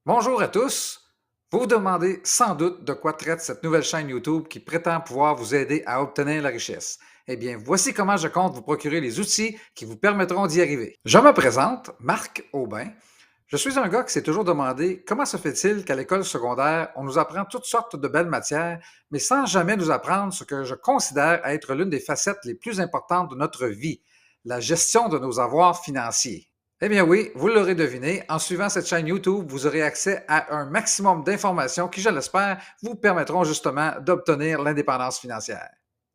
Bonjour à tous. Vous vous demandez sans doute de quoi traite cette nouvelle chaîne YouTube qui prétend pouvoir vous aider à obtenir la richesse. Eh bien, voici comment je compte vous procurer les outils qui vous permettront d'y arriver. Je me présente, Marc Aubin. Je suis un gars qui s'est toujours demandé comment se fait-il qu'à l'école secondaire, on nous apprend toutes sortes de belles matières, mais sans jamais nous apprendre ce que je considère être l'une des facettes les plus importantes de notre vie, la gestion de nos avoirs financiers. Eh bien oui, vous l'aurez deviné, en suivant cette chaîne YouTube, vous aurez accès à un maximum d'informations qui, je l'espère, vous permettront justement d'obtenir l'indépendance financière.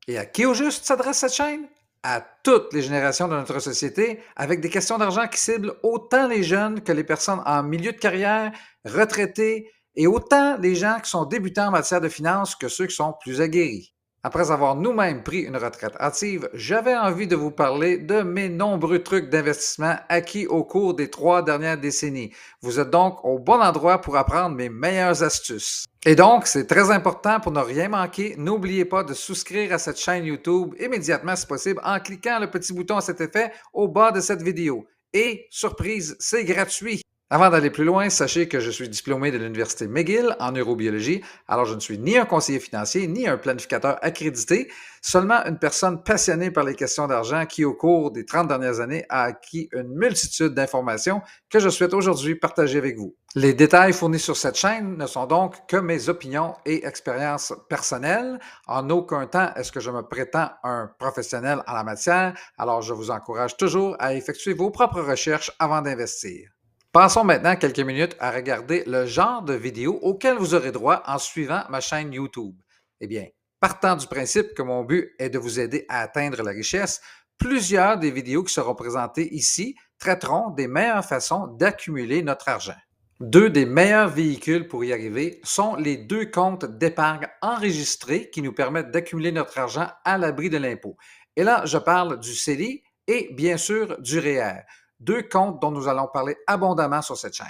Et à qui au juste s'adresse cette chaîne? À toutes les générations de notre société, avec des questions d'argent qui ciblent autant les jeunes que les personnes en milieu de carrière, retraités, et autant les gens qui sont débutants en matière de finances que ceux qui sont plus aguerris. Après avoir nous-mêmes pris une retraite hâtive, j'avais envie de vous parler de mes nombreux trucs d'investissement acquis au cours des 3 dernières décennies. Vous êtes donc au bon endroit pour apprendre mes meilleures astuces. Et donc, c'est très important pour ne rien manquer, n'oubliez pas de souscrire à cette chaîne YouTube immédiatement si possible en cliquant le petit bouton à cet effet au bas de cette vidéo. Et, surprise, c'est gratuit! Avant d'aller plus loin, sachez que je suis diplômé de l'Université McGill en neurobiologie, alors je ne suis ni un conseiller financier ni un planificateur accrédité, seulement une personne passionnée par les questions d'argent qui, au cours des 30 dernières années, a acquis une multitude d'informations que je souhaite aujourd'hui partager avec vous. Les détails fournis sur cette chaîne ne sont donc que mes opinions et expériences personnelles. En aucun temps est-ce que je me prétends un professionnel en la matière, alors je vous encourage toujours à effectuer vos propres recherches avant d'investir. Passons maintenant quelques minutes à regarder le genre de vidéos auxquelles vous aurez droit en suivant ma chaîne YouTube. Eh bien, partant du principe que mon but est de vous aider à atteindre la richesse, plusieurs des vidéos qui seront présentées ici traiteront des meilleures façons d'accumuler notre argent. Deux des meilleurs véhicules pour y arriver sont les deux comptes d'épargne enregistrés qui nous permettent d'accumuler notre argent à l'abri de l'impôt. Et là, je parle du CELI et bien sûr du REER, deux comptes dont nous allons parler abondamment sur cette chaîne.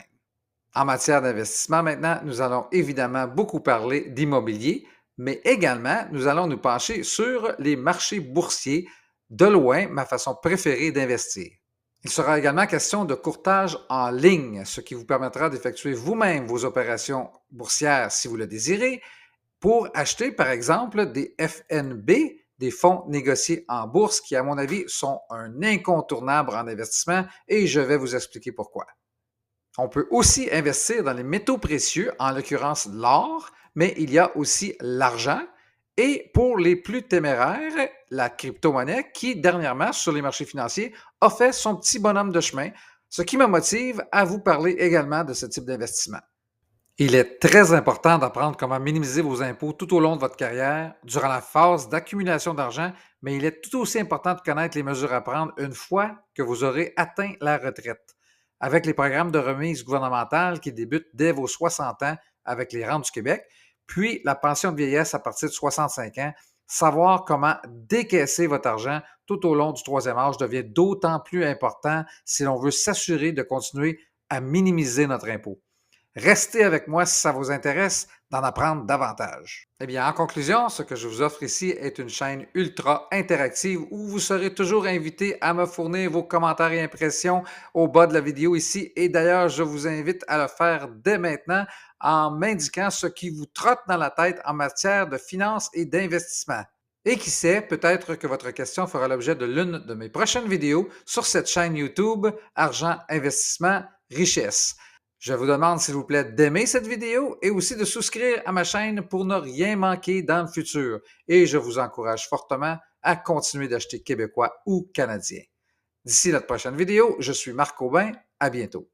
En matière d'investissement maintenant, nous allons évidemment beaucoup parler d'immobilier, mais également nous allons nous pencher sur les marchés boursiers, de loin ma façon préférée d'investir. Il sera également question de courtage en ligne, ce qui vous permettra d'effectuer vous-même vos opérations boursières si vous le désirez, pour acheter par exemple des FNB, des fonds négociés en bourse qui, à mon avis, sont un incontournable en investissement et je vais vous expliquer pourquoi. On peut aussi investir dans les métaux précieux, en l'occurrence l'or, mais il y a aussi l'argent et pour les plus téméraires, la crypto-monnaie qui, dernièrement, sur les marchés financiers, a fait son petit bonhomme de chemin, ce qui me motive à vous parler également de ce type d'investissement. Il est très important d'apprendre comment minimiser vos impôts tout au long de votre carrière, durant la phase d'accumulation d'argent, mais il est tout aussi important de connaître les mesures à prendre une fois que vous aurez atteint la retraite. Avec les programmes de remise gouvernementale qui débutent dès vos 60 ans avec les rentes du Québec, puis la pension de vieillesse à partir de 65 ans, savoir comment décaisser votre argent tout au long du troisième âge devient d'autant plus important si l'on veut s'assurer de continuer à minimiser notre impôt. Restez avec moi si ça vous intéresse d'en apprendre davantage. Eh bien, en conclusion, ce que je vous offre ici est une chaîne ultra interactive où vous serez toujours invité à me fournir vos commentaires et impressions au bas de la vidéo ici. Et d'ailleurs, je vous invite à le faire dès maintenant en m'indiquant ce qui vous trotte dans la tête en matière de finances et d'investissement. Et qui sait, peut-être que votre question fera l'objet de l'une de mes prochaines vidéos sur cette chaîne YouTube Argent, Investissement, Richesse. Je vous demande, s'il vous plaît, d'aimer cette vidéo et aussi de souscrire à ma chaîne pour ne rien manquer dans le futur. Et je vous encourage fortement à continuer d'acheter québécois ou canadien. D'ici notre prochaine vidéo, je suis Marc Aubin. À bientôt.